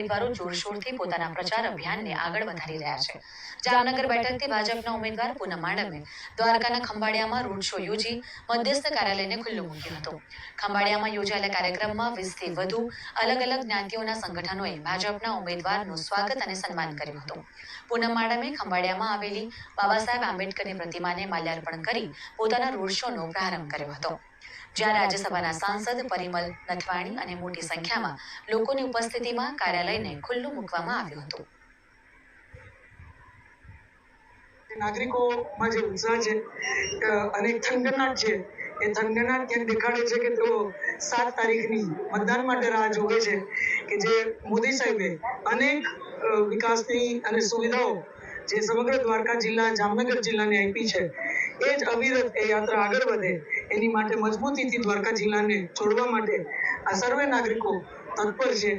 ઉમેદવારો જોરશોરથી પોતાના પ્રચાર અભિયાનને આગળ વધારી રહ્યા છે। જામનગર બેઠકથી ભાજપના ઉમેદવાર પૂનમ માડમે દ્વારકાના ખંભાળિયામાં રોડ શો યોજી મધ્યસ્થ કાર્યાલયને ખુલ્લું મૂક્યું હતું। ખંભાળિયામાં યોજાયેલા કાર્યક્રમમાં 20થી વધુ અલગ અલગ જ્ઞાતિઓના સંગઠનોએ ભાજપના ઉમેદવારનું સ્વાગત અને સન્માન કર્યું હતું। પૂનમ માડમે ખંભાળિયામાં આવેલી બાબા સાહેબ આંબેડકરની પ્રતિમાને માલ્યાર્પણ કરી પોતાના રોડ શોનો પ્રારંભ કર્યો હતો। જ્યાં રાજ્યસભાના સાંસદ પરિમલ નથવાણી અને મોટી સંખ્યામાં લોકોની ઉપસ્થિતિમાં કાર્યાલયને ખુલ્લું મૂકવામાં આવ્યું હતું। નાગરિકોમાં જે ઉત્સાહ છે અને થનગનાટ છે, એ થનગનાટ ક્યાંક દેખાડે છે કે તેઓ 7 તારીખની મતદાન માટે રાહ જોવે છે કે જે મોદી સાહેબે અનેક વિકાસની અને સુવિધાઓ જે સમગ્ર દ્વારકા જિલ્લા જામનગર જિલ્લાને આપી છે, એ જ અવિરત એ યાત્રા આગળ વધે એની માટે મજબૂતીથી દ્વારકા જિલ્લાને જોડવા માટે આ સર્વે નાગરિકો તત્પર છે।